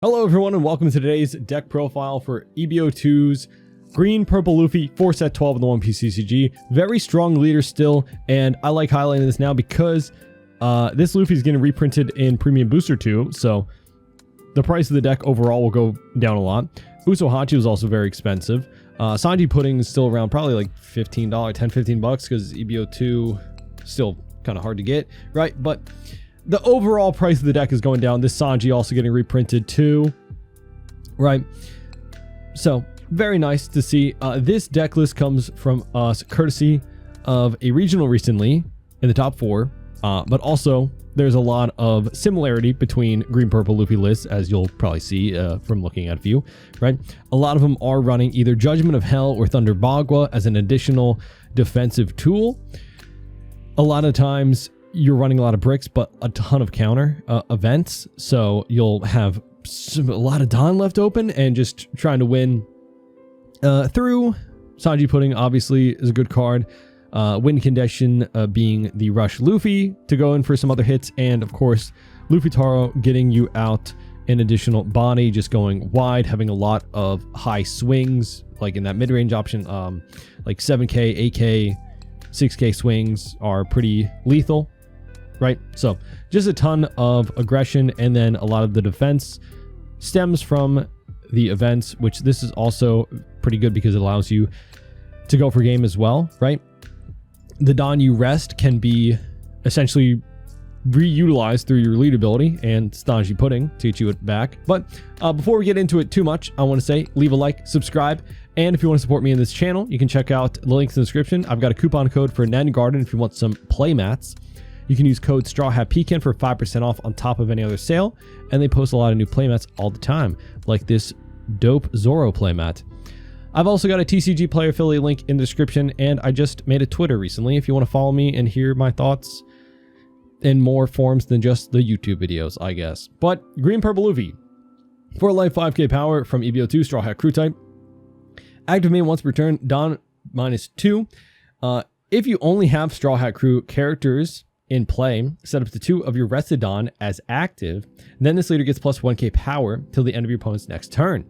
Hello everyone and welcome to today's deck profile for PRB02's Green Purple Luffy 4 set 12 in the One Piece CCG. Very strong leader still, and I like highlighting this now because this Luffy is getting reprinted in Premium Booster 2, so the price of the deck overall will go down a lot. Usohachi was also very expensive. Sanji Pudding is still around probably like $15, $10-15 because PRB02 still kind of hard to get, right? But the overall price of the deck is going down. This Sanji also getting reprinted too, right? So very nice to see. This deck list comes from us courtesy of a regional recently in the top 4, but also there's a lot of similarity between Green Purple Luffy lists, as you'll probably see from looking at a few, right? A lot of them are running either Judgment of Hell or Thunder Bagua as an additional defensive tool. A lot of times you're running a lot of bricks, but a ton of counter events. So you'll have a lot of Dawn left open and just trying to win through. Sanji Pudding obviously is a good card. Win condition being the Rush Luffy to go in for some other hits. And of course, Luffy Taro getting you out an additional body, just going wide, having a lot of high swings, like in that mid-range option, like 7K, 8K, 6K swings are pretty lethal. Right, so just a ton of aggression, and then a lot of the defense stems from the events, which this is also pretty good because it allows you to go for game as well, right? The Dawn you rest can be essentially reutilized through your lead ability and Sanji Pudding to get you it back. But before we get into it too much, I want to say leave a like, subscribe, and if you want to support me in this channel, you can check out the links in the description. I've got a coupon code for Nen Garden if you want some play mats. You can use code StrawHatPecan for 5% off on top of any other sale, and they post a lot of new playmats all the time, like this dope Zoro playmat. I've also got a TCG player affiliate link in the description, and I just made a Twitter recently if you want to follow me and hear my thoughts in more forms than just the YouTube videos, I guess. But Green Purple Luffy, 4 life 5k power from PRB02 Straw Hat Crew type. Active main once per turn, Dawn -2. If you only have Straw Hat Crew characters in play, set up to 2 of your rested Dawn as active, then this leader gets plus 1k power till the end of your opponent's next turn.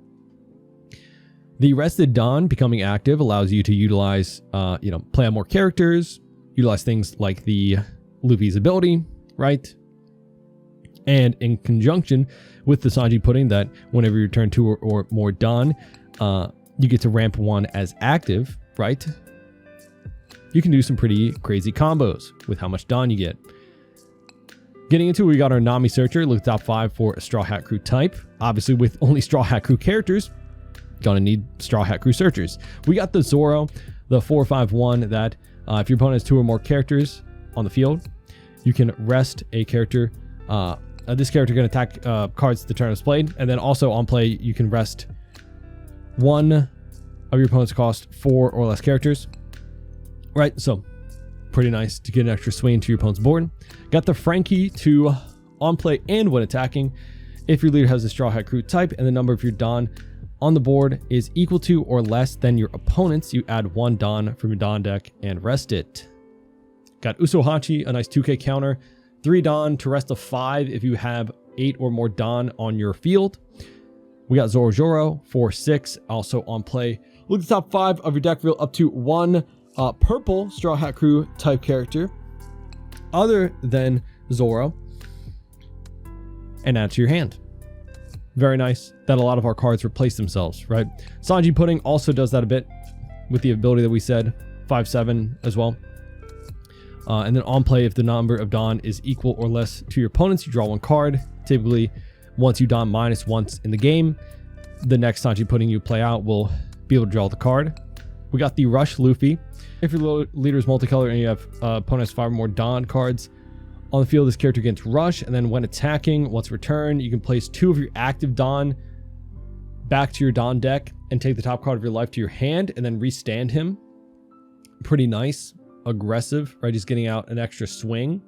The rested Dawn becoming active allows you to utilize, play on more characters, utilize things like the Luffy's ability, right? And in conjunction with the Sanji Pudding, that whenever you turn 2 or more Dawn, you get to ramp 1 as active, right? You can do some pretty crazy combos with how much Dawn you get. Getting into it, we got our Nami Searcher. Look at the top 5 for a Straw Hat Crew type. Obviously, with only Straw Hat Crew characters, gonna need Straw Hat Crew Searchers. We got the Zoro, the 4/5/1 that if your opponent has 2 or more characters on the field, you can rest a character. This character can attack cards the turn it's played, and then also on play, you can rest 1 of your opponent's cost 4 or less characters. Right, so pretty nice to get an extra swing to your opponent's board. Got the Frankie to on play and when attacking. If your leader has a Straw Hat Crew type and the number of your Dawn on the board is equal to or less than your opponent's, you add 1 Dawn from your Dawn deck and rest it. Got Usohachi, a nice 2k counter. 3 Dawn to rest a 5 if you have 8 or more Dawn on your field. We got Zoro for 6, also on play. Look at the top 5 of your deck reveal up to 1 purple Straw Hat Crew type character other than Zoro, and add to your hand. Very nice that a lot of our cards replace themselves, right? Sanji Pudding also does that a bit with the ability that we said, 5/7 as well. And then on play, if the number of Dawn is equal or less to your opponent's, you draw 1 card. Typically, once you Dawn minus once in the game, the next Sanji Pudding you play out will be able to draw the card. We got the Rush Luffy. If your leader is multicolor and you have opponent has 5 or more Dawn cards on the field, this character gets Rush, and then when attacking, once returned, you can place 2 of your active Dawn back to your Dawn deck and take the top card of your life to your hand and then restand him. Pretty nice, aggressive, right? He's getting out an extra swing.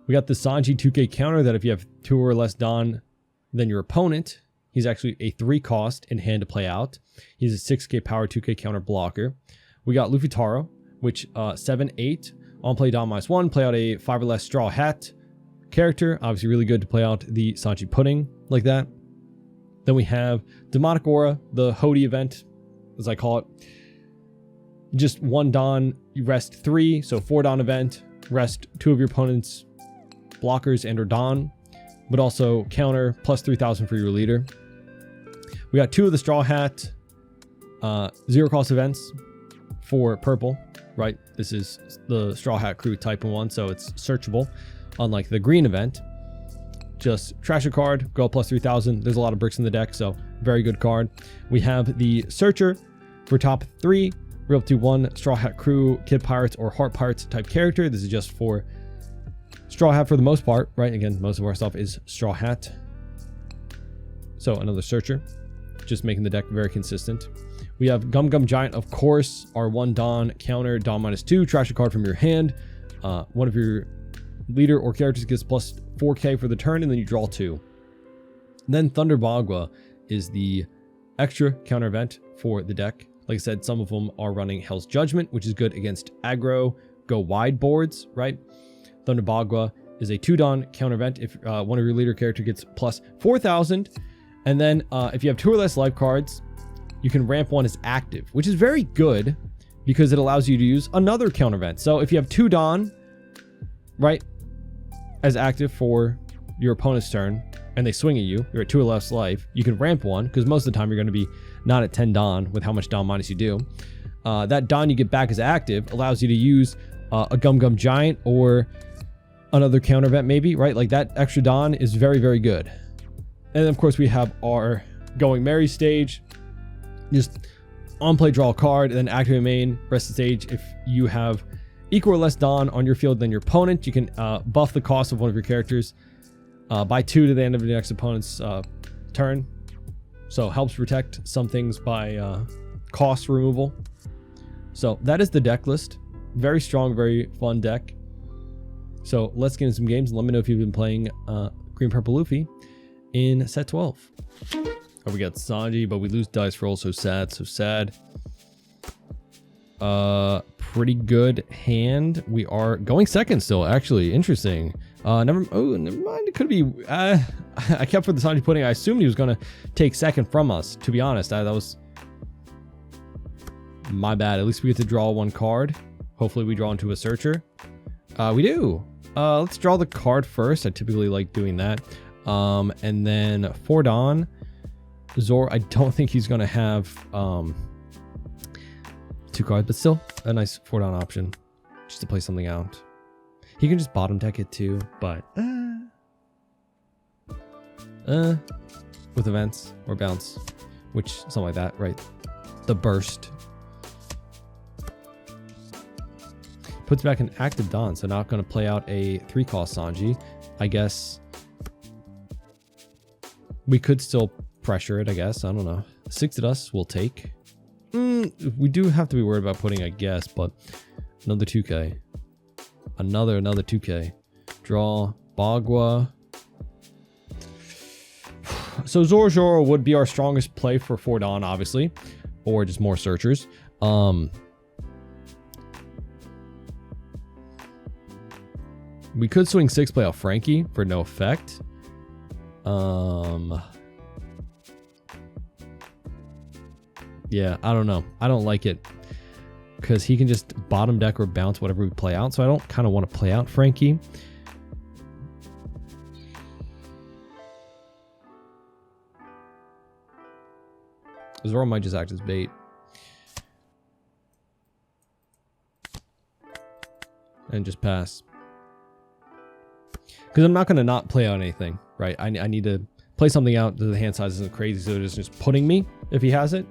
We got the Sanji 2k counter that if you have 2 or less Dawn than your opponent, he's actually a 3 cost in hand to play out. He's a 6k power 2k counter blocker. We got Luffy Taro, which 7/8 on play Dawn -1, play out a 5 or less Straw Hat character. Obviously really good to play out the Sanji Pudding like that. Then we have Demonic Aura, the Hody event, as I call it. Just 1 Dawn, you rest 3, so 4 Dawn event, rest 2 of your opponent's blockers and or Dawn, but also counter plus 3,000 for your leader. We got 2 of the Straw Hat 0 cost events for purple, right? This is the Straw Hat crew type 1, so it's searchable, unlike the green event. Just trash a card, go plus 3,000. There's a lot of bricks in the deck, so very good card. We have the Searcher for top 3. We're up to 1 Straw Hat crew, Kid Pirates, or Heart Pirates type character. This is just for Straw Hat for the most part, right? Again, most of our stuff is Straw Hat. So another Searcher, just making the deck very consistent. We have Gum Gum Giant, of course, our 1 Dawn counter, Dawn -2, trash a card from your hand. One of your leader or characters gets plus 4k for the turn, and then you draw 2. Then Thunder Bagua is the extra counter event for the deck. Like I said, some of them are running Hell's Judgment, which is good against aggro, go wide boards, right? Thunder Bagua is a 2 Dawn counter event if one of your leader character gets plus 4,000. And then if you have 2 or less life cards, you can ramp 1 as active, which is very good because it allows you to use another counter event. So if you have 2 Dawn, right, as active for your opponent's turn, and they swing at you, you're at 2 or less life, you can ramp 1, because most of the time you're going to be not at 10 Dawn with how much Dawn minus you do. That Dawn you get back as active allows you to use a Gum Gum Giant or another counter event maybe, right? Like that extra Dawn is very, very good. And then of course we have our Going Merry stage. Just on play, draw a card, and then activate main, rest the stage. If you have equal or less Dawn on your field than your opponent, you can buff the cost of one of your characters by 2 to the end of the next opponent's turn. So helps protect some things by cost removal. So that is the deck list. Very strong, very fun deck. So let's get into some games and let me know if you've been playing Green Purple Luffy in set 12. Oh, we got Sanji, but we lose dice roll. So sad, so sad. Pretty good hand. We are going second still, actually. Interesting. Never mind. It could be. I kept for the Sanji pudding. I assumed he was gonna take second from us. To be honest, that was my bad. At least we get to draw 1 card. Hopefully, we draw into a Searcher. We do. Let's draw the card first. I typically like doing that. And then for Dawn, Zoro. I don't think he's gonna have 2 cards, but still a nice 4 Dawn option just to play something out. He can just bottom deck it too, but with events or bounce, which something like that, right? The burst puts back an active Dawn, so not going to play out a 3 cost Sanji. I guess we could still pressure it. I guess I don't know. 6 at us will take. We do have to be worried about putting, I guess, but another 2k. Another 2k. Draw Bagua. So Zoro would be our strongest play for 4 Dawn, obviously, or just more Searchers. We could swing 6 play off Frankie for no effect. Yeah, I don't know. I don't like it because he can just bottom deck or bounce whatever we play out. So I don't kind of want to play out Frankie. Zoro might just act as bait. And just pass. Because I'm not going to not play out anything, right? I need to play something out that the hand size isn't crazy, so it's just putting me if he has it.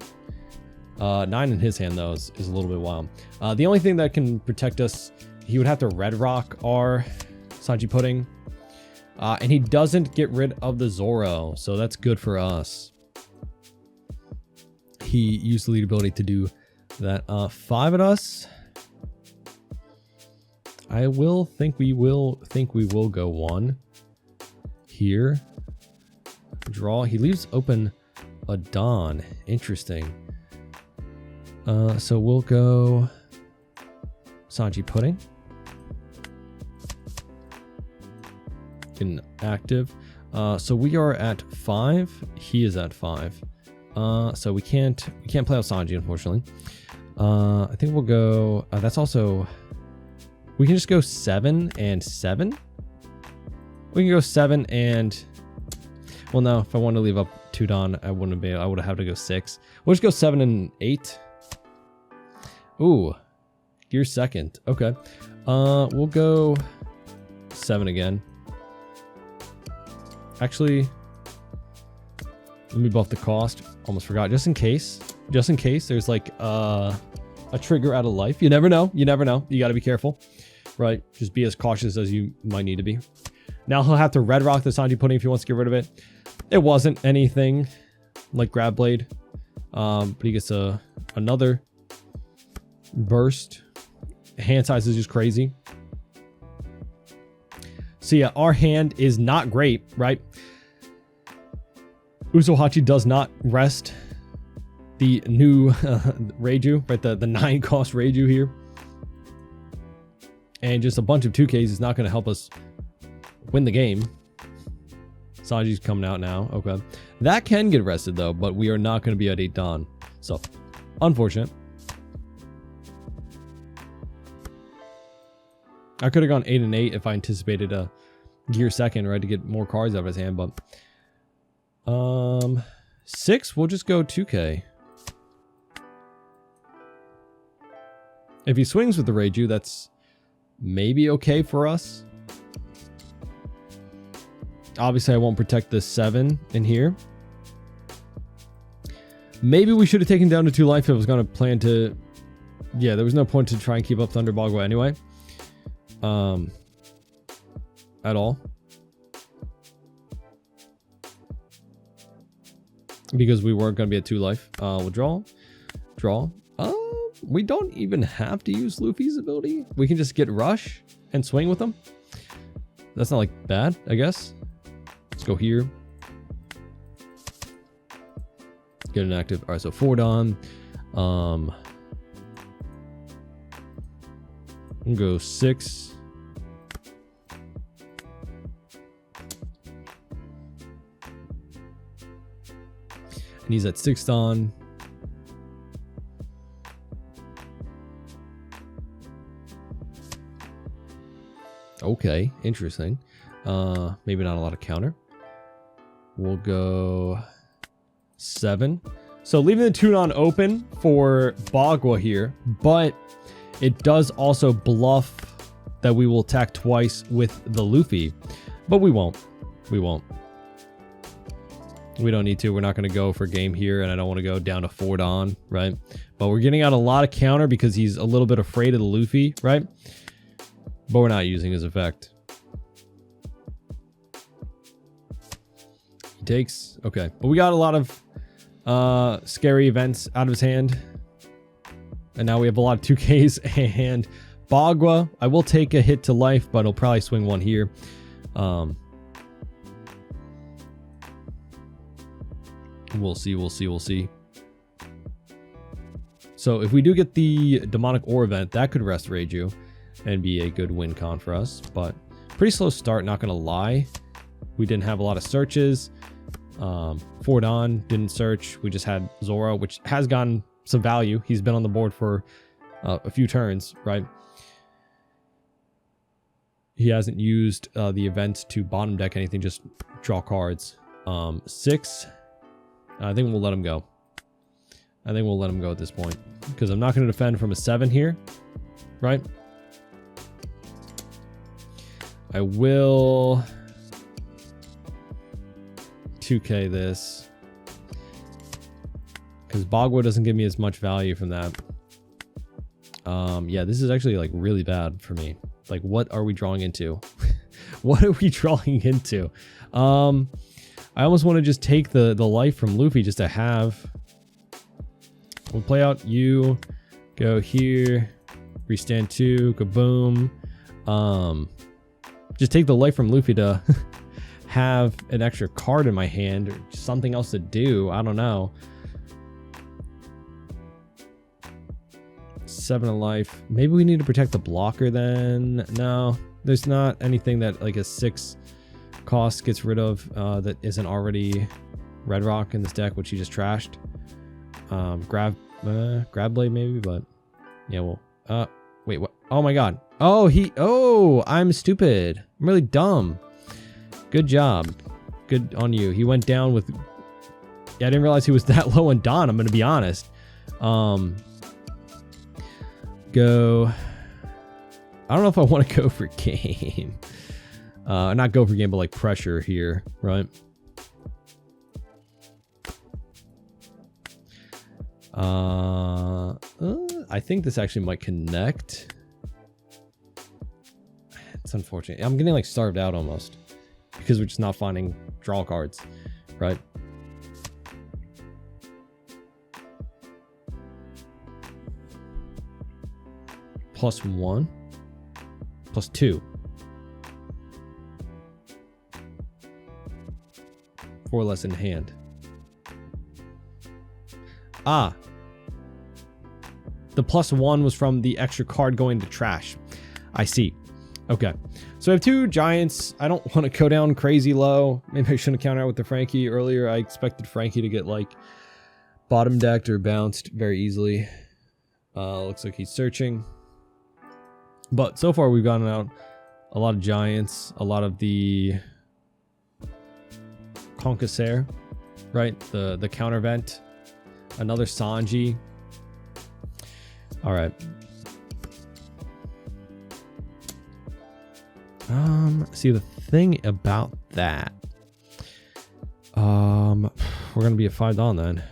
9 in his hand, though, is a little bit wild. The only thing that can protect us, he would have to red rock our Sanji pudding. And he doesn't get rid of the Zoro, so that's good for us. He used the lead ability to do that. 5 at us. I will think we will go 1 here. Draw. He leaves open a Dawn. Interesting. So we'll go Sanji pudding. Inactive. So we are at 5. He is at 5. So we can't play out Sanji, unfortunately. I think we'll go. That's also. We can just go 7 and 7. We can go 7 and. Well, no. If I wanted to leave up 2 Don, I wouldn't be. I would have to go 6. We'll just go 7 and 8. Ooh, gear second. Okay. We'll go 7 again. Actually, let me buff the cost. Almost forgot. Just in case there's like a trigger out of life. You never know. You never know. You got to be careful, right? Just be as cautious as you might need to be. Now he'll have to red rock the Sanji pudding if he wants to get rid of it. It wasn't anything like grab blade, but he gets another burst. Hand size is just crazy. So yeah, our hand is not great, right? Usohachi does not rest the new Reiju, right? The 9 cost Reiju here. And just a bunch of 2Ks is not going to help us win the game. Sanji's coming out now. Okay. That can get rested though, but we are not going to be at 8 Dawn. So, unfortunate. I could have gone 8 and 8 if I anticipated a gear second, right, to get more cards out of his hand, but 6, we'll just go 2K. If he swings with the Reiju, that's maybe okay for us. Obviously, I won't protect the 7 in here. Maybe we should have taken down to 2 life if I was going to plan to... Yeah, there was no point to try and keep up Thunder Bagua anyway. At all. Because we weren't going to be at 2 life. We'll draw. We don't even have to use Luffy's ability. We can just get Rush and swing with them. That's not like bad, I guess. Let's go here. Get an active. All right, so 4 Dawn. We'll go 6. And he's at 6 Dawn. Okay, interesting. Maybe not a lot of counter. We'll go 7. So leaving the 2 Dawn open for Bagua here, but it does also bluff that we will attack twice with the Luffy, but we won't. We won't. We don't need to. We're not going to go for game here, and I don't want to go down to 4 Dawn, right? But we're getting out a lot of counter because he's a little bit afraid of the Luffy, right? But we're not using his effect. He takes. Okay. But we got a lot of scary events out of his hand. And now we have a lot of 2Ks and Bagua. I will take a hit to life, but he'll probably swing 1 here. We'll see. So if we do get the demonic ore event, that could rest Reiju and be a good win con for us. But pretty slow start, not gonna lie. We didn't have a lot of searches. 4 Dawn didn't search. We just had Zoro, which has gotten some value. He's been on the board for a few turns, right? He hasn't used the event to bottom deck anything, just draw cards. 6. I think we'll let him go. I think we'll let him go at this point. Because I'm not going to defend from a 7 here. Right? I will 2K this. Because Bagua doesn't give me as much value from that. Yeah, this is actually like really bad for me. Like, what are we drawing into? What are we drawing into? I almost want to just take the life from Luffy just to have. We'll play out you, go here, restand 2, kaboom. Just take the life from Luffy to have an extra card in my hand or something else to do. I don't know. 7 of life. Maybe we need to protect the blocker then. No, there's not anything that like a 6 cost gets rid of that isn't already Red Rock in this deck, which he just trashed. Grab Blade maybe, but yeah, well, wait, what? Oh my god. Oh, I'm stupid. I'm really dumb. Good job. Good on you. He went down with... Yeah, I didn't realize he was that low on Don, I'm going to be honest. Go... I don't know if I want to go for game. Not go for game, but like pressure here, right? I think this actually might connect. It's unfortunate. I'm getting like starved out almost because we're just not finding draw cards, right? +1, +2. 4 less in hand. Ah. The +1 was from the extra card going to trash. I see. Okay. So I have 2 giants. I don't want to go down crazy low. Maybe I shouldn't counter out with the Frankie earlier. I expected Frankie to get like bottom decked or bounced very easily. Looks like he's searching. But so far we've gotten out a lot of giants, a lot of the Conquisere, right? The counter vent. Another Sanji. All right. See, the thing about that, we're gonna be at 5 Dawn then.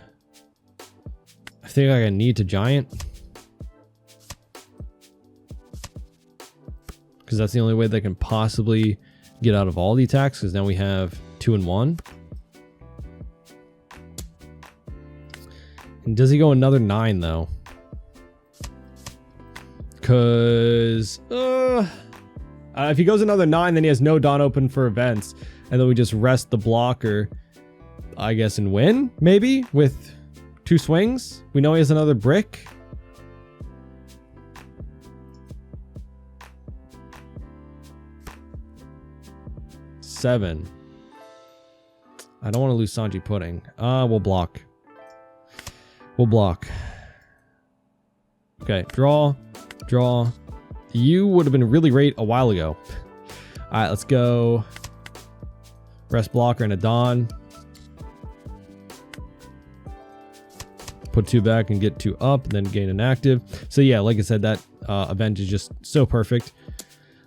I think I need to giant, because that's the only way they can possibly get out of all the attacks, because now we have 2 and 1. And does he go another 9 though? Because if he goes another 9, then he has no Dawn open for events, and then we just rest the blocker, I guess, and win maybe with 2 swings. We know he has another brick. Seven. I don't want to lose Sanji Pudding. We'll block. We'll block. Okay, draw. You would have been really great a while ago. All right, let's go. Rest blocker and a Dawn. Put 2 back and get 2 up, and then gain an active. So yeah, like I said, that event is just so perfect.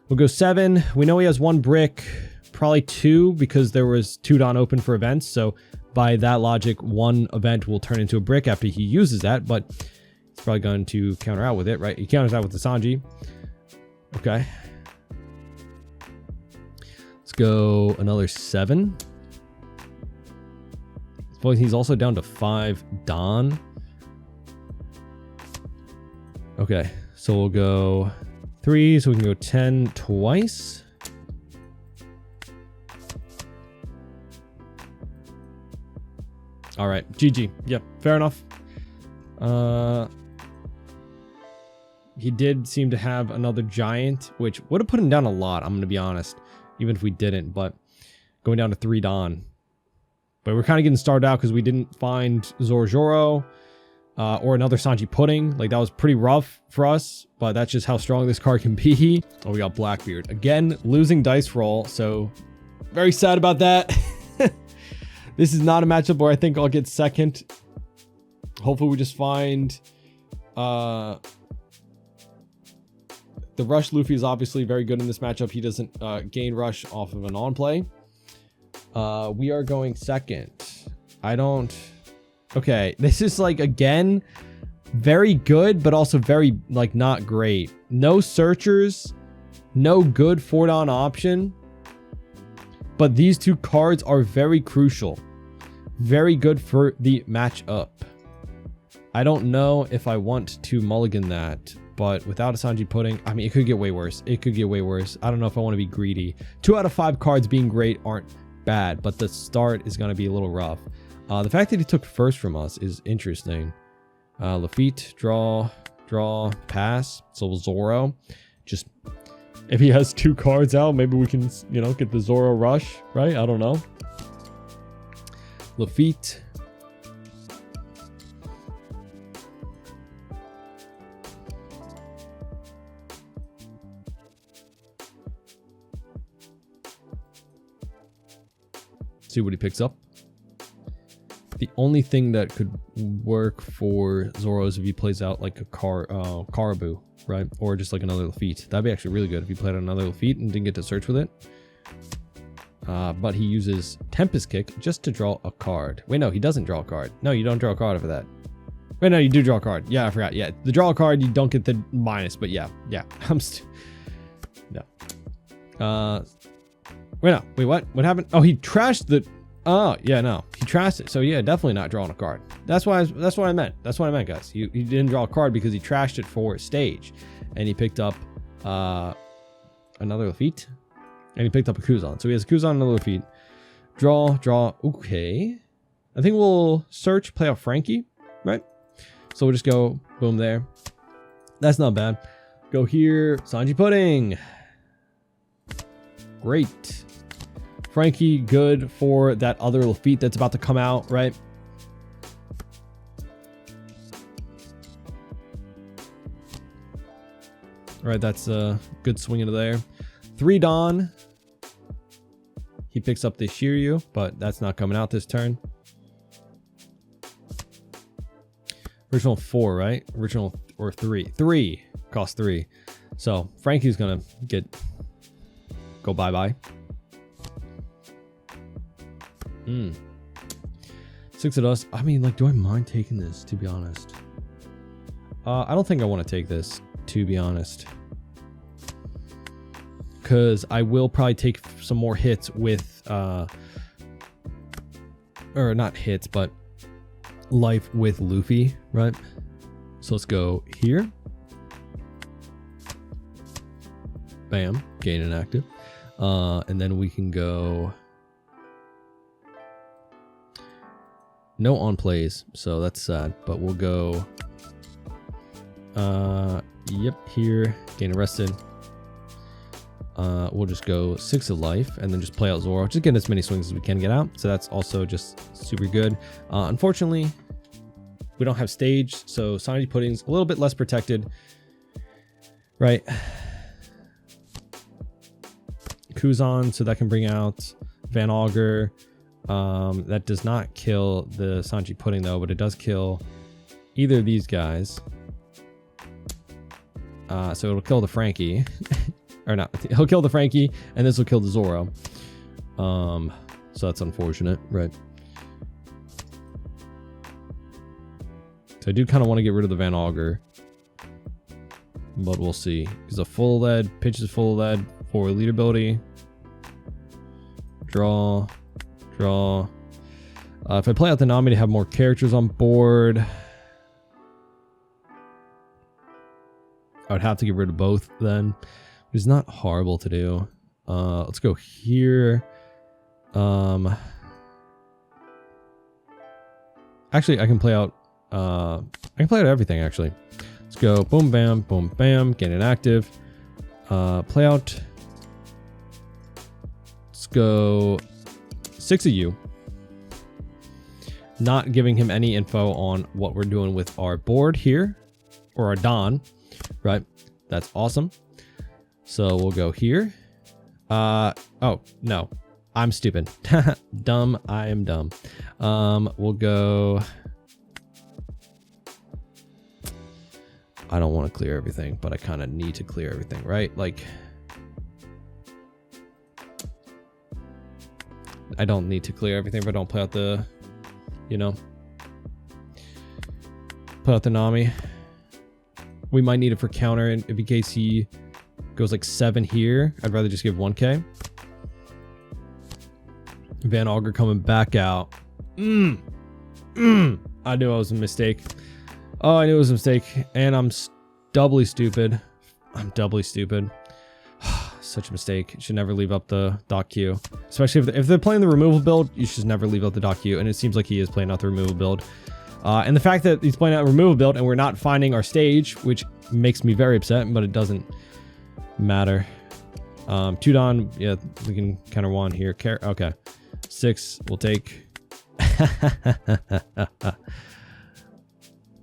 We'll go 7. We know he has 1 brick, probably 2, because there was 2 Dawn open for events. So by that logic, 1 event will turn into a brick after he uses that, but he's probably going to counter out with it, right? He counters out with the Sanji. Okay. Let's go another 7. Well, he's also down to 5 Dawn. Okay, so we'll go 3, so we can go 10 twice. All right, GG. Yep, fair enough. He did seem to have another giant, which would have put him down a lot, I'm going to be honest, even if we didn't, but going down to 3 Dawn. But we're kind of getting started out because we didn't find Zoro or another Sanji Pudding. Like, that was pretty rough for us, but that's just how strong this card can be. Oh, we got Blackbeard. Again, losing dice roll, so very sad about that. This is not a matchup where I think I'll get second. Hopefully we just find... The Rush Luffy is obviously very good in this matchup. He doesn't gain Rush off of an on-play. We are going second. I don't... Okay, this is like, again, very good, but also very, like, not great. No searchers, no good 4 Dawn option. But these 2 cards are very crucial. Very good for the matchup. I don't know if I want to mulligan that, but without a Sanji Pudding, I mean, it could get way worse. It could get way worse. I don't know if I want to be greedy. 2 out of 5 cards being great aren't bad, but the start is going to be a little rough. The fact that he took first from us is interesting. Lafitte, draw, pass. So Zoro, just If he has 2 cards out, maybe we can, you know, get the Zoro rush, right? I don't know. Lafitte. See what he picks up. The only thing that could work for Zoro is if he plays out like a Caribou, right? Or just like another Lafitte. That'd be actually really good if he played out another Lafitte and didn't get to search with it. But he uses Tempest Kick just to draw a card. Wait, no, he doesn't draw a card. No, you don't draw a card over that. Wait, no, you do draw a card. Yeah, I forgot. Yeah, the draw a card, you don't get the minus, but yeah. No. Wait, no. Wait, what? What happened? Oh, he trashed the... Oh, yeah, no. He trashed it. So, yeah, definitely not drawing a card. That's what I meant. That's what I meant, guys. He didn't draw a card because he trashed it for stage. And he picked up another Lafitte. And he picked up a Kuzan. So he has a Kuzan and another Lafitte. Draw. Okay. I think we'll search, play out Frankie, right? So we'll just go, boom, there. That's not bad. Go here. Sanji Pudding. Great. Frankie, good for that other Lafitte that's about to come out, right? All right, that's a good swing into there. 3 Dawn. He picks up the Shiryu, but that's not coming out this turn. Original 4, right? Original or 3. 3. Cost 3. So Frankie's gonna go bye-bye. 6 of us. I mean, like, do I mind taking this, to be honest? I don't think I want to take this, to be honest. Because I will probably take some more hits with, or not hits, but life with Luffy, right? So let's go here. Bam, gain an active. And then we can go... No on plays, so that's sad. But we'll go... Yep, here. Gain arrested. We'll just go 6 of life and then just play out Zoro. Just get as many swings as we can get out. So that's also just super good. Unfortunately, we don't have stage, so Sanji Pudding's a little bit less protected. Right. Kuzan, so that can bring out Van Augur. That does not kill the Sanji Pudding though, but it does kill either of these guys. So it'll kill the Frankie. Or not, he'll kill the Frankie, and this will kill the Zoro. So that's unfortunate, right? So I do kind of want to get rid of the Van Augur. But we'll see. He's a full lead, pitch is full lead for lead ability. Draw. If I play out the Nami to have more characters on board, I would have to get rid of both then. It's not horrible to do. Let's go here. Actually, I can play out everything actually. Let's go boom bam, get it active. Play out. Let's go 6 of you. Not giving him any info on what we're doing with our board here, or our Don, right? That's awesome. So we'll go here. Oh, no. I'm stupid. Dumb. I am dumb. We'll go... I don't want to clear everything, but I kind of need to clear everything, right? Like... I don't need to clear everything if I don't play out the... You know? Play out the Nami. We might need it for counter, and in case he... goes like 7 here. I'd rather just give 1k. Van Augur coming back out. I knew it was a mistake. Oh, I knew it was a mistake. And I'm doubly stupid. I'm doubly stupid. Such a mistake. You should never leave up the dock queue. Especially if they're playing the removal build, you should never leave up the dock queue. And it seems like he is playing out the removal build. And the fact that he's playing out removal build and we're not finding our stage, which makes me very upset, but it doesn't matter. 2 Don, yeah, we can counter 1 here. Okay. 6, we'll take.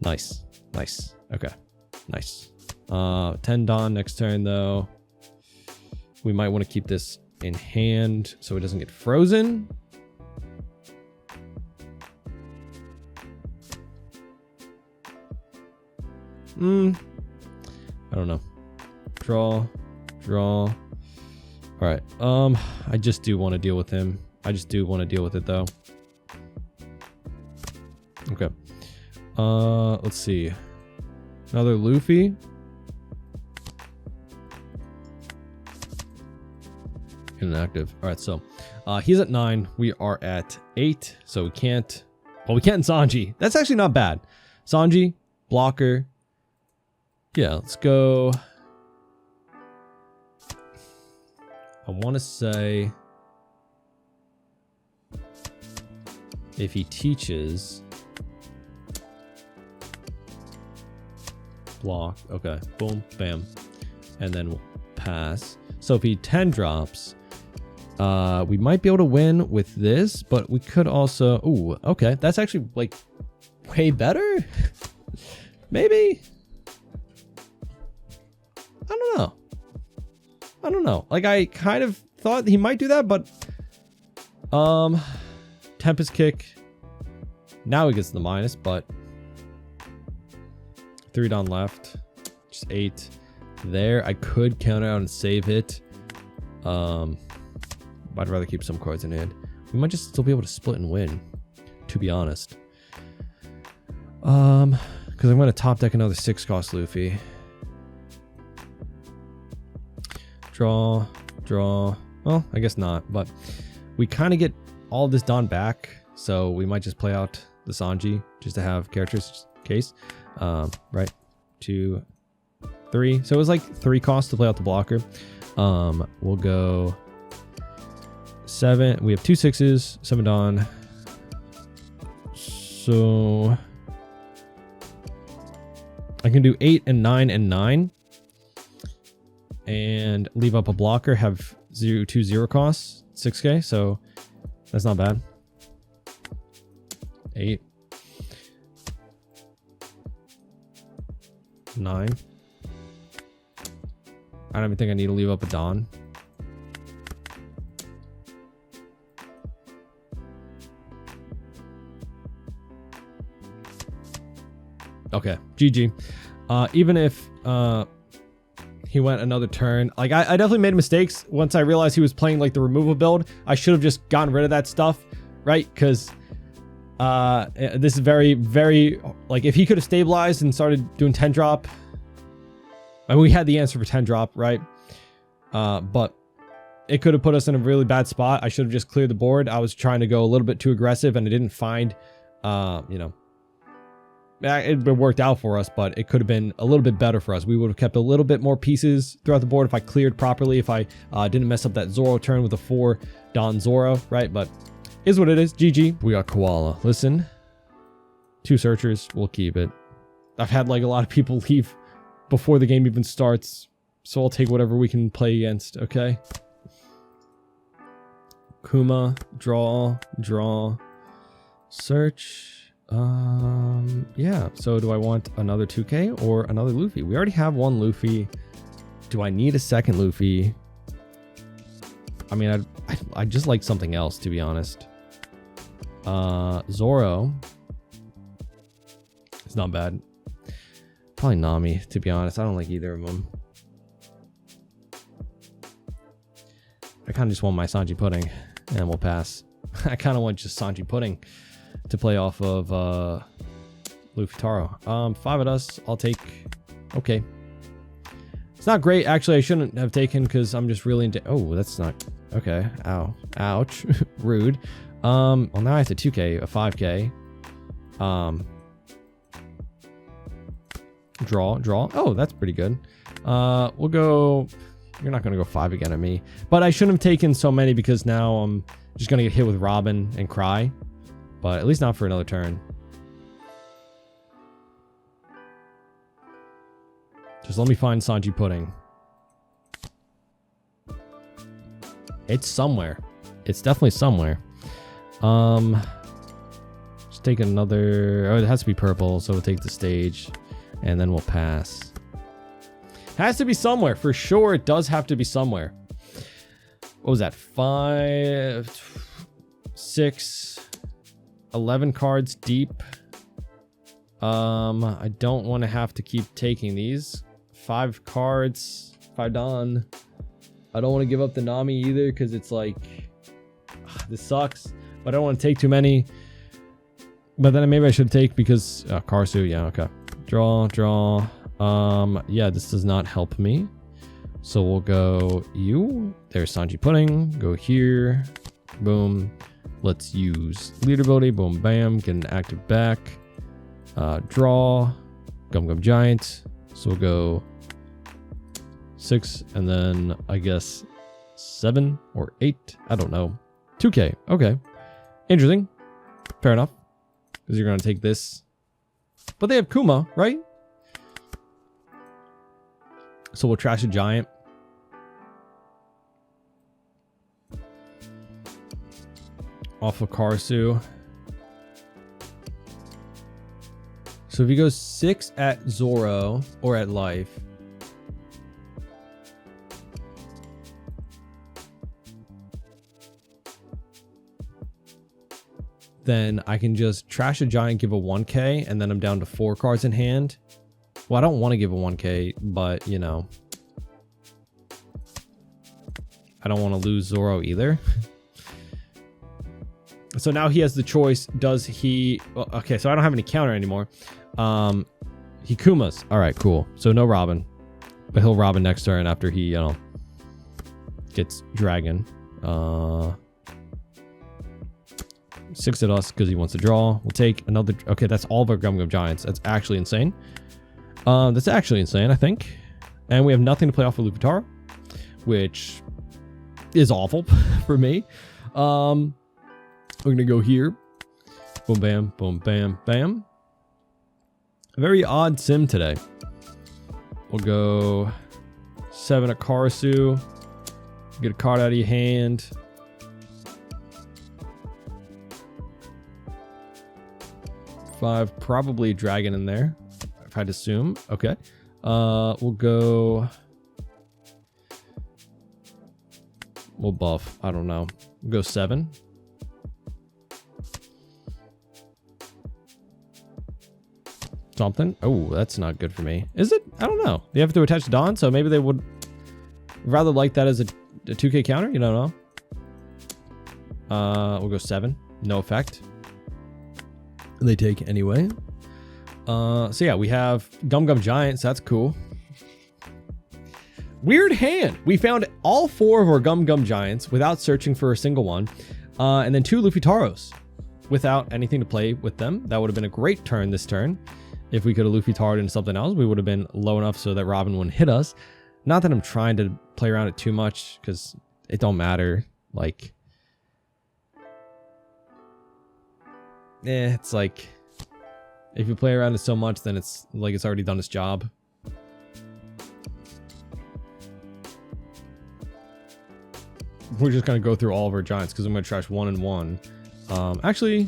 Nice. Nice. Okay. Nice. 10 Don next turn, though. We might want to keep this in hand so it doesn't get frozen. I don't know. Draw. All right. I just do want to deal with him. I just do want to deal with it, though. Okay. Let's see. Another Luffy. Inactive. All right, so he's at 9. We are at 8. So we can't. Well, we can't Sanji. That's actually not bad. Sanji, blocker. Yeah, let's go. I want to say if he teaches block, okay, boom, bam, and then we'll pass. So if he 10 drops, we might be able to win with this, but we could also, ooh, okay, that's actually like way better. Maybe. I don't know. Like, I kind of thought he might do that, but Tempest kick. Now he gets the minus, but 3 down left. Just 8 there. I could counter out and save it. But I'd rather keep some cards in hand. We might just still be able to split and win, to be honest. Because I'm going to top deck another 6-cost Luffy. Draw. Well, I guess not, but we kind of get all of this Don back, so we might just play out the Sanji just to have characters case. Right, 2, 3. So it was like 3 costs to play out the blocker. We'll go 7. We have 2 6s, 7 Don. So I can do 8 and 9 and 9. And leave up a blocker, have 2 0 costs, 6k, so that's not bad. 8. 9. I don't even think I need to leave up a Don. Okay, GG. Even if he went another turn. Like, I definitely made mistakes once I realized he was playing like the removal build. I should have just gotten rid of that stuff, right? Because this is very, very, like, if he could have stabilized and started doing 10 drop, and we had the answer for 10 drop, right? But it could have put us in a really bad spot. I should have just cleared the board. I was trying to go a little bit too aggressive, and I didn't find, you know, it worked out for us, but it could have been a little bit better for us. We would have kept a little bit more pieces throughout the board if I cleared properly, if I didn't mess up that Zoro turn with a 4 Don Zoro, right? But is what it is. GG. We got Koala. Listen, 2 searchers. We'll keep it. I've had like a lot of people leave before the game even starts, so I'll take whatever we can play against, okay? Kuma, draw, search. Yeah, so do I want another 2k or another Luffy? We already have 1 Luffy. Do I need a second Luffy? I mean, I'd just like something else, to be honest. Zoro. It's not bad. Probably Nami, to be honest. I don't like either of them. I kind of just want my Sanji Pudding, and we'll pass. I kind of want just Sanji Pudding to play off of Luffy Taro. 5 of us. I'll take. Okay. It's not great. Actually, I shouldn't have taken because I'm just really into. Oh, that's not. Okay. Ow. Ouch. Rude. Well, now I have to 2k, a 5k. Draw. Oh, that's pretty good. We'll go. You're not going to go 5 again at me. But I shouldn't have taken so many because now I'm just going to get hit with Robin and cry. But at least not for another turn. Just let me find Sanji Pudding. It's somewhere. It's definitely somewhere. Just take another. Oh, it has to be purple, so we'll take the stage, and then we'll pass. Has to be somewhere for sure. It does have to be somewhere. What was that? 5, 6, 11 cards deep. I don't want to have to keep taking these 5 cards. 5 done. I don't want to give up the Nami either because it's like this sucks, but I don't want to take too many. But then maybe I should take because Karsu. Yeah, okay. Draw. Yeah, this does not help me. So we'll go you. There's Sanji Pudding. Go here. Boom. Let's use leader ability. Boom, bam. Get an active back. Draw. Gum Giant. So we'll go 6 and then I guess 7 or 8. I don't know. 2K. Okay. Interesting. Fair enough. Because you're going to take this. But they have Kuma, right? So we'll trash a giant. Off of Karsu. So if he goes 6 at Zoro or at life. Then I can just trash a giant, give a 1K, and then I'm down to 4 cards in hand. Well, I don't want to give a 1K, but, you know. I don't want to lose Zoro either. So now he has the choice. Does he... Well, okay, so I don't have any counter anymore. He Kumas. All right, cool. So no Robin. But he'll Robin next turn after he, you know, gets Dragon. 6 at us because he wants to draw. We'll take another... Okay, that's all of our Gum Giants. That's actually insane. That's actually insane, I think. And we have nothing to play off of Luffy Taro, which is awful for me. We're going to go here. Boom, bam, boom, bam, bam. A very odd sim today. We'll go 7 at Karsu. Get a card out of your hand. Five, probably Dragon in there, if I'd assume. Okay. We'll go... We'll buff. I don't know. We'll go 7. Something. Oh, that's not good for me. Is it? I don't know. They have to attach Dawn, so maybe they would rather like that as a 2K counter. You don't know. We'll go 7. No effect. They take anyway. So yeah, we have Gum Giants. That's cool. Weird hand. We found all 4 of our Gum Giants without searching for a single one. And then 2 Luffy Taros without anything to play with them. That would have been a great turn this turn. If we could have Luffy Taroed into something else, we would have been low enough so that Robin wouldn't hit us. Not that I'm trying to play around it too much, because it don't matter. Like, it's like, if you play around it so much, then it's like it's already done its job. We're just going to go through all of our giants, because I'm going to trash 1 and 1. Actually...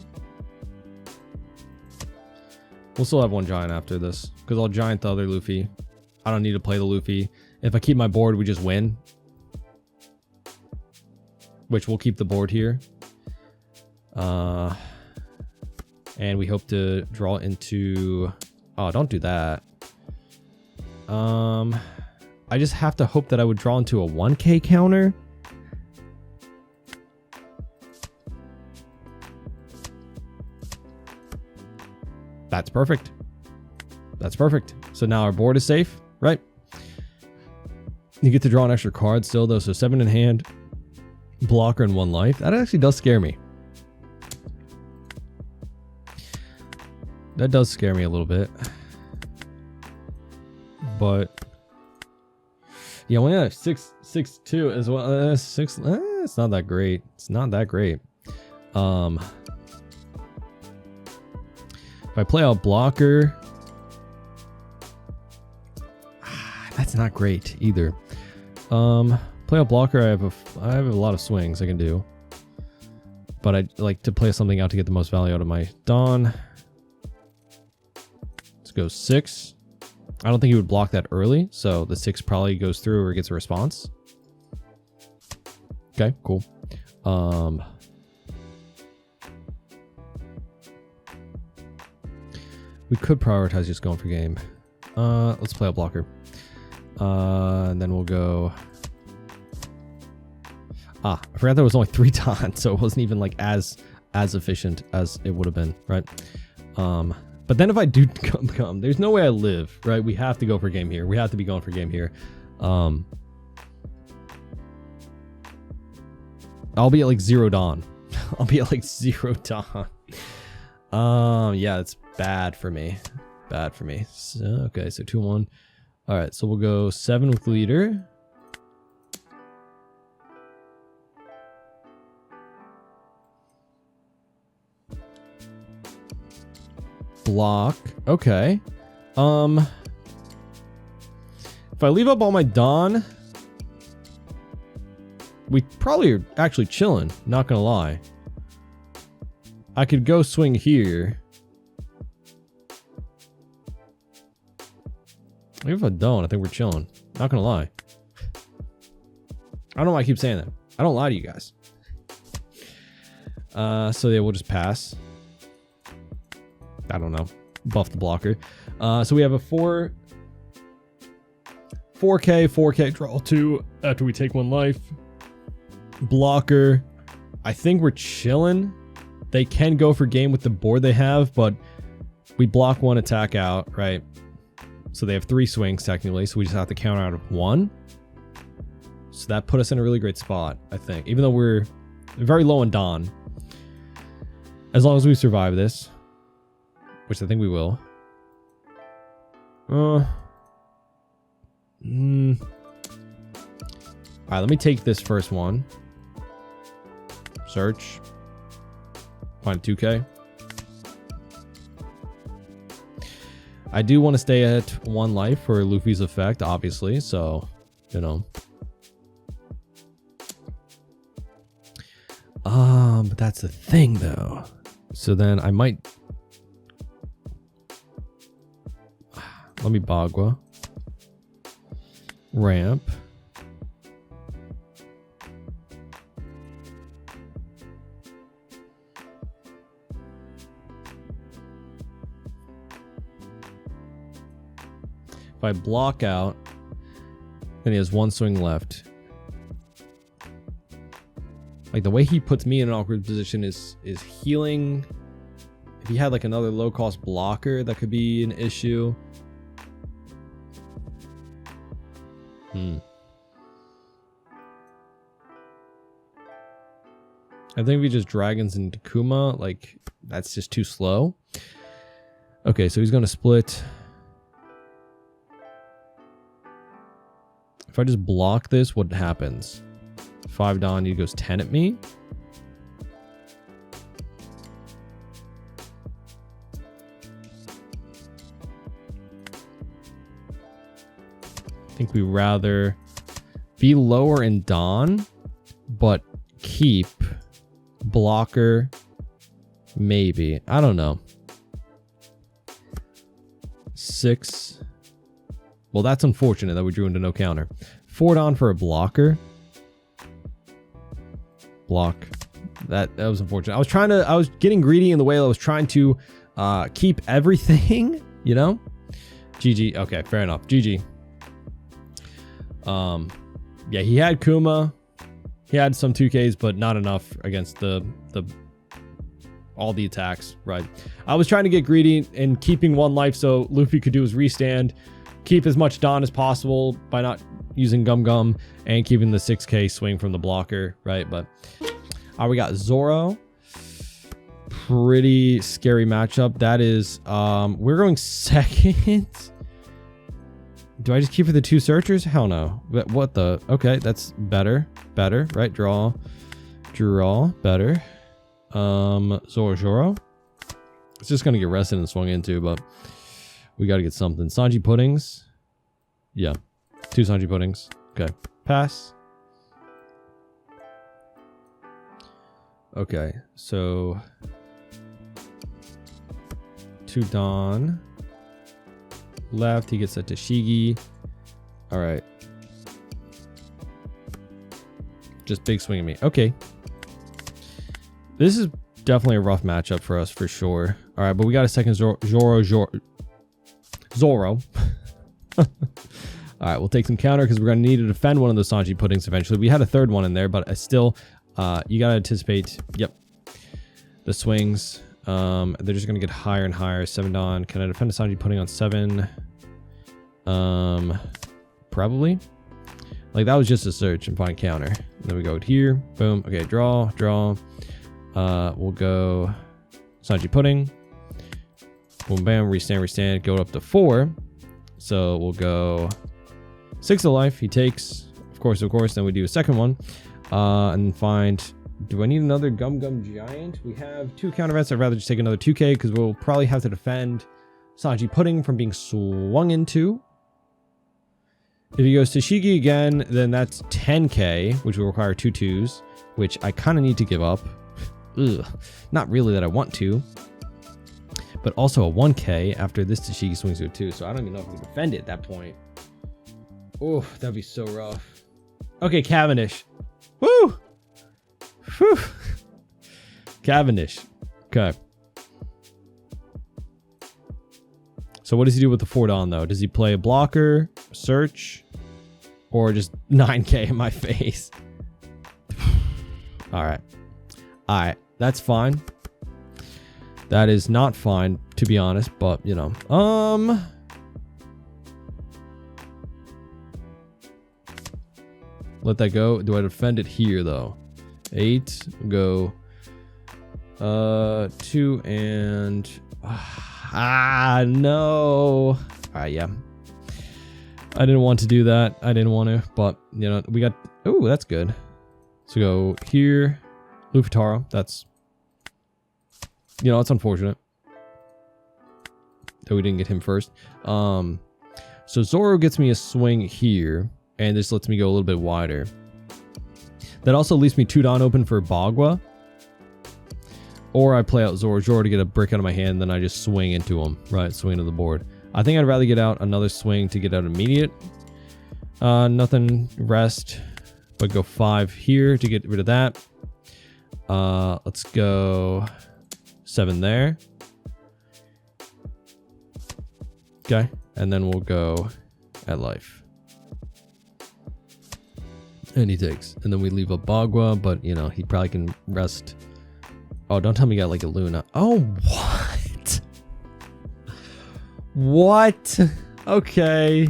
We'll still have 1 giant after this, because I'll giant the other Luffy. I don't need to play the Luffy. If I keep my board, we just win. Which we'll keep the board here. And we hope to draw into... Oh, don't do that. I just have to hope that I would draw into a 1K counter. That's perfect. That's perfect. So now our board is safe, right? You get to draw an extra card still, though. So 7 in hand, blocker, and 1 life. That actually does scare me. That does scare me a little bit. But yeah, we have 6-6-2 as well. 6. It's not that great. It's not that great. If I play out blocker, that's not great either. play a blocker, I have a lot of swings I can do. But I like to play something out to get the most value out of my Dawn. Let's go 6. I don't think he would block that early, so the 6 probably goes through or gets a response. Okay, cool. We could prioritize just going for game. Let's play a blocker. And then we'll go... I forgot there was only 3 Dons, so it wasn't even like as efficient as it would have been, right? But then if I do come, there's no way I live, right? We have to go for game here. We have to be going for game here. I'll be at like 0 Dawn. I'll be at like 0 Dawn. Yeah, it's bad for me. Bad for me. So, okay, so 2-1. All right, so we'll go 7 with leader. Block. Okay. If I leave up all my Dawn, we probably are actually chilling, not gonna lie. I could go swing here. Even if I don't, I think we're chilling. Not gonna lie. I don't know why I keep saying that. I don't lie to you guys. So yeah, we'll just pass. I don't know. Buff the blocker. So we have a 4K, draw 2 after we take 1 life. Blocker. I think we're chilling. They can go for game with the board they have, but we block 1 attack out, right? So they have 3 swings technically, so we just have to counter out of 1. So that put us in a really great spot, I think. Even though we're very low on Dawn. As long as we survive this. Which I think we will. Alright, let me take this first one. Search. Find 2K. I do want to stay at 1 life for Luffy's effect, obviously, so, you know. But that's the thing, though. So then I might... Let me Bagua. Ramp. If I block out, then he has 1 swing left. Like the way he puts me in an awkward position is healing. If he had like another low cost blocker, that could be an issue. I think if he just dragons into Kuma, like that's just too slow. Okay, so he's gonna split. If I just block this, what happens? 5 Dawn, he goes 10 at me. I think we rather be lower in Dawn, but keep blocker, maybe. I don't know. 6. Well, that's unfortunate that we drew into no counter. 4 Dawn for a blocker. Block. That was unfortunate. I was getting greedy in the way I was trying to keep everything, you know? GG. Okay, fair enough. GG. Yeah, he had Kuma. He had some 2Ks, but not enough against all the attacks, right? I was trying to get greedy and keeping 1 life so Luffy could do his restand, keep as much Dawn as possible by not using Gum Gum, and keeping the 6K swing from the blocker, right? But we got Zoro. Pretty scary matchup. That is, we're going second. Do I just keep for the 2 searchers? Hell no. But what the? Okay, that's better. Better, right? Draw. Better. Zoro. It's just gonna get rested and swung into, but we gotta get something. Sanji puddings. Yeah. 2 Sanji puddings. Okay. Pass. Okay, so 2 Don. Left, he gets that to Shigi. All right. Just big swing at me. Okay. This is definitely a rough matchup for us for sure. All right, but we got a second Zoro. All right, we'll take some counter because we're going to need to defend one of those Sanji puddings eventually. We had a third one in there, but I still, you got to anticipate, yep, the swings. They're just going to get higher and higher. 7 Don. Can I defend a Sanji pudding on 7? Probably. Like, that was just a search and find counter. And then we go here. Boom. Okay, draw. We'll go Sanji pudding. Boom, bam, restand. Go up to 4. So we'll go 6 of life. He takes, of course. Then we do a second one. And find, do I need another Gum Giant? We have 2 counter vets. I'd rather just take another 2k because we'll probably have to defend Sanji pudding from being swung into. If he goes to Shigi again, then that's 10k, which will require 2 2s, which I kind of need to give up. Ugh. Not really that I want to. But also a 1k after this Tashigi swings to a 2, so I don't even know if we can defend it at that point. Oh, that'd be so rough. Okay, Cavendish. Woo! Whew. Cavendish. Okay. So what does he do with the 4 Don, though? Does he play a blocker, search, or just 9k in my face? All right. That's fine. That is not fine, to be honest, but, you know. Let that go. Do I defend it here, though? 8. Go. 2 and... no. All right, yeah. I didn't want to do that. I didn't want to, but, you know, we got... Oh, that's good. So go here. Luffy Taro. That's... You know, it's unfortunate that we didn't get him first. So Zoro gets me a swing here, and this lets me go a little bit wider. That also leaves me 2 Don open for Bagua. Or I play out Zoro to get a brick out of my hand, and then I just swing into him. Right, swing to the board. I think I'd rather get out another swing to get out immediate. Nothing, rest. But go 5 here to get rid of that. Let's go 7 there. Okay, and then we'll go at life. And he takes. And then we leave a Bagua, but, you know, he probably can rest. Oh, don't tell me you got like a Luna. Oh, what? What? Okay.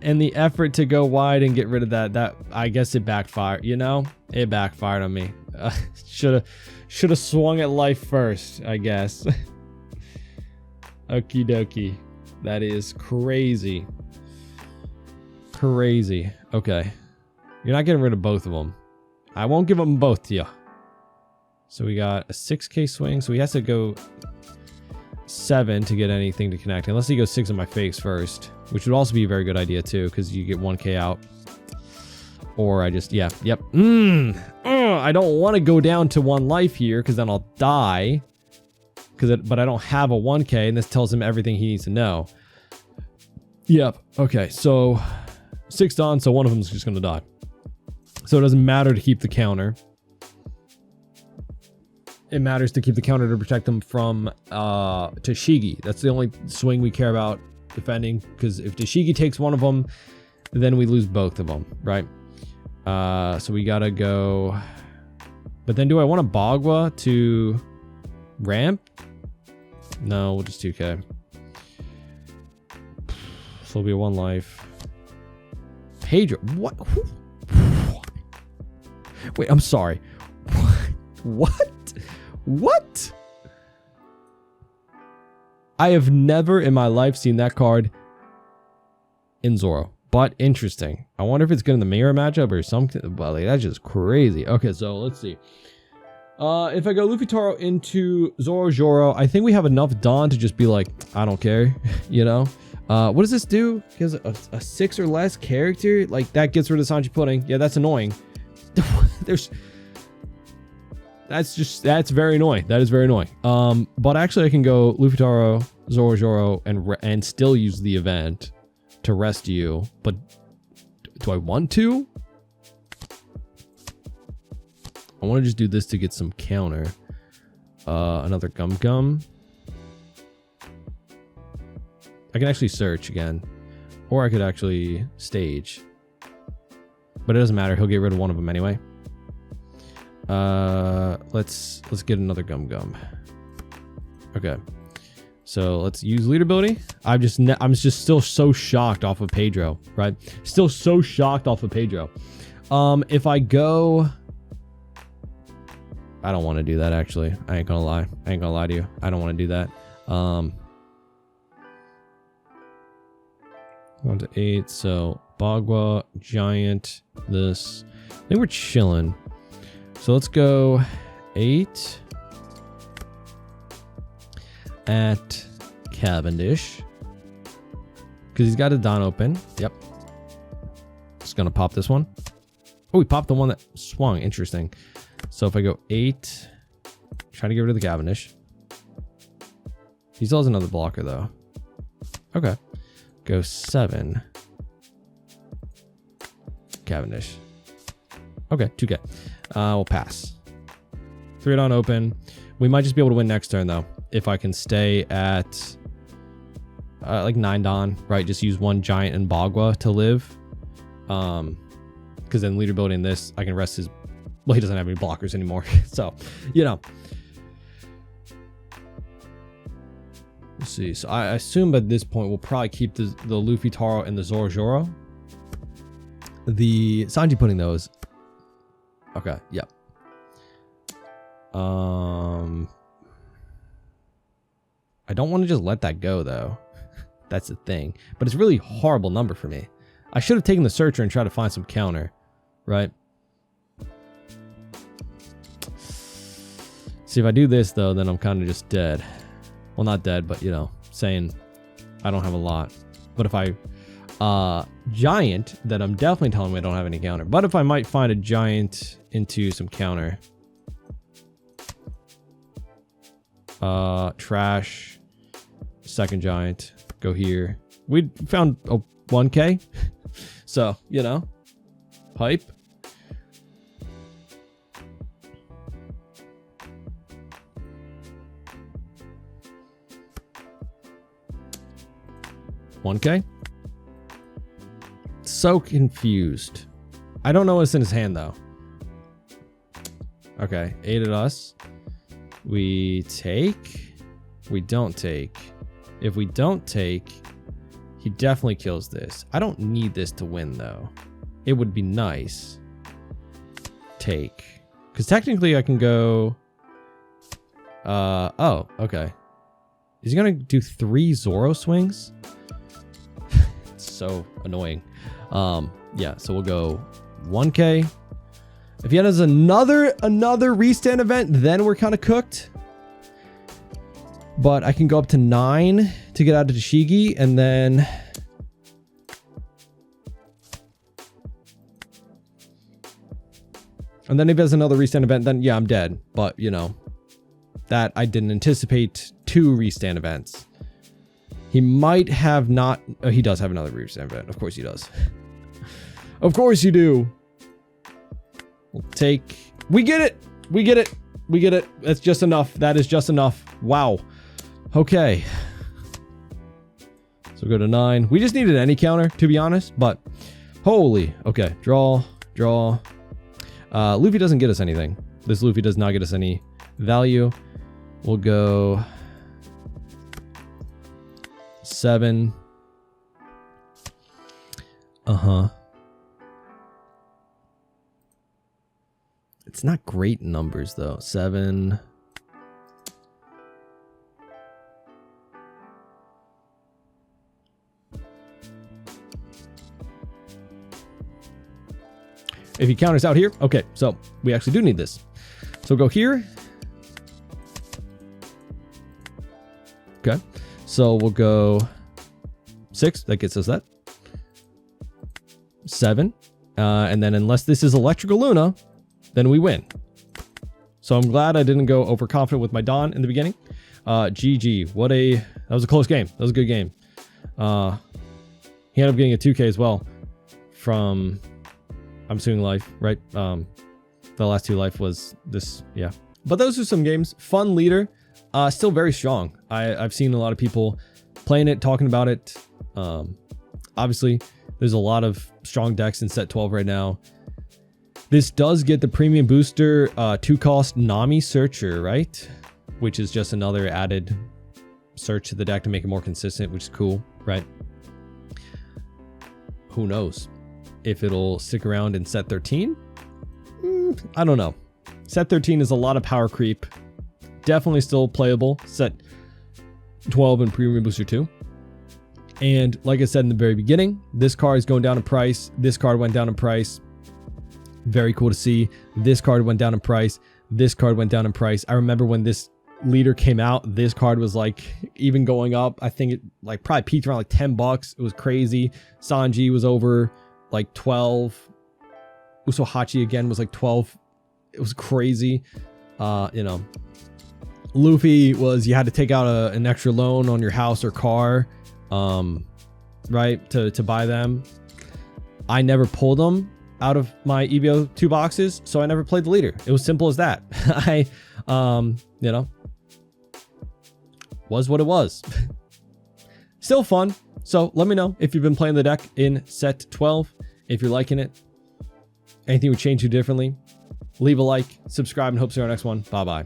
And the effort to go wide and get rid of that I guess it backfired, you know? It backfired on me. Should have swung at life first, I guess. Okie dokie. That is crazy. Crazy. Okay. You're not getting rid of both of them. I won't give them both to you. So we got a 6k swing. So he has to go 7 to get anything to connect. Unless he goes 6 in my face first. Which would also be a very good idea too. Because you get 1k out. Or I just, yeah, yep. I don't want to go down to 1 life here. Because then I'll die. But I don't have a 1k. And this tells him everything he needs to know. Yep. Okay. So 6 Don. So one of them is just going to die. So it doesn't matter to keep the counter. It matters to keep the counter to protect them from Tashigi. That's the only swing we care about defending. Because if Tashigi takes one of them, then we lose both of them, right? So we gotta go. But then do I want a Bagua to ramp? No, we'll just 2k. So it'll be a 1 life. Pedro, what? Wait, I'm sorry. What? What? I have never in my life seen that card in Zoro. But interesting. I wonder if it's good in the mirror matchup or something. But like, that's just crazy. Okay, so let's see. If I go Luffy Taro into Zoro, I think we have enough Don to just be like, I don't care, you know? What does this do? He has a 6 or less character? Like, that gets rid of Sanji Pudding. Yeah, that's annoying. That's very annoying. That is very annoying. But actually I can go Luffy Taro, Zoro, and still use the event to rest you. But do I want to? I want to just do this to get some counter. Another Gum. I can actually search again. Or I could actually stage. But it doesn't matter. He'll get rid of one of them anyway. Let's get another Gum. Okay. So let's use lead ability. I'm just still so shocked off of Pedro, right? Still so shocked off of Pedro. If I go, I don't want to do that actually. I ain't gonna lie. I ain't gonna lie to you. I don't want to do that. 1 to 8. So Bagua, Giant, this. I think we're chilling. So let's go 8 at Cavendish. Because he's got a Don open. Yep. Just going to pop this one. Oh, we popped the one that swung. Interesting. So if I go 8, try to get rid of the Cavendish. He still has another blocker though. Okay. Go 7. Cavendish. Okay, 2K. We'll pass. 3 Don open. We might just be able to win next turn though. If I can stay at like 9 Don, right? Just use 1 Giant and Bagua to live. Because then leader building this, I can rest his. Well, he doesn't have any blockers anymore. So, you know. Let's see. So I assume at this point we'll probably keep the Luffy Taro and the Zoro. The Sanji putting those. Okay, yep. I don't want to just let that go though. That's the thing. But it's a really horrible number for me. I should have taken the searcher and tried to find some counter, right? See, if I do this though, then I'm kind of just dead. Well, not dead, but you know, saying I don't have a lot. But if I Giant, then I'm definitely telling me I don't have any counter. But if I might find a Giant into some counter. Trash. Second Giant. Go here. We found a 1K. So, you know. Pipe. $1K. So confused. I don't know what's in his hand though. Okay, 8 at us. We take. We don't take. If we don't take, he definitely kills this. I don't need this to win though. It would be nice. Take. Because technically I can go. Oh, okay. Is he gonna do 3 Zoro swings? It's so annoying. Yeah, so we'll go 1K. If he has another restand event, then we're kind of cooked. But I can go up to 9 to get out of Tashigi, and then if he has another restand event, then yeah, I'm dead. But you know, that I didn't anticipate 2 restand events. He might have not. Oh, he does have another restand event. Of course he does. Of course you do. We'll take. We get it. We get it. We get it. That's just enough. That is just enough. Wow. Okay. So go to 9. We just needed any counter, to be honest. But holy. Okay. Draw. Draw. Luffy doesn't get us anything. This Luffy does not get us any value. We'll go 7. It's not great numbers though. 7. If he counters out here, okay, so we actually do need this. So go here. Okay, so we'll go 6. That gets us that. 7. And then unless this is Electrical Luna, then we win. So I'm glad I didn't go overconfident with my Dawn in the beginning. GG. That was a close game. That was a good game. He ended up getting a 2K as well from, I'm assuming life, right? The last 2 life was this, yeah. But those are some games. Fun leader, still very strong. I've seen a lot of people playing it, talking about it. Obviously, there's a lot of strong decks in set 12 right now. This does get the premium booster 2-cost Nami Searcher, right? Which is just another added search to the deck to make it more consistent, which is cool, right? Who knows if it'll stick around in set 13? I don't know. Set 13 is a lot of power creep. Definitely still playable. Set 12 and premium booster 2. And like I said in the very beginning, this card is going down in price. This card went down in price. Very cool to see. This card went down in price. This card went down in price. I remember when this leader came out, this card was like even going up. I think it like probably peaked around like $10. It was crazy. Sanji was over like 12. Usohachi again was like 12. It was crazy. You know, Luffy was, you had to take out an extra loan on your house or car, right, to buy them. I never pulled them out of my EBO2 boxes, so I never played the leader. It was simple as that. You know, was what it was. Still fun. So let me know if you've been playing the deck in set 12, if you're liking it, anything would change you differently. Leave a like, subscribe, and hope to see you on our next one. Bye bye.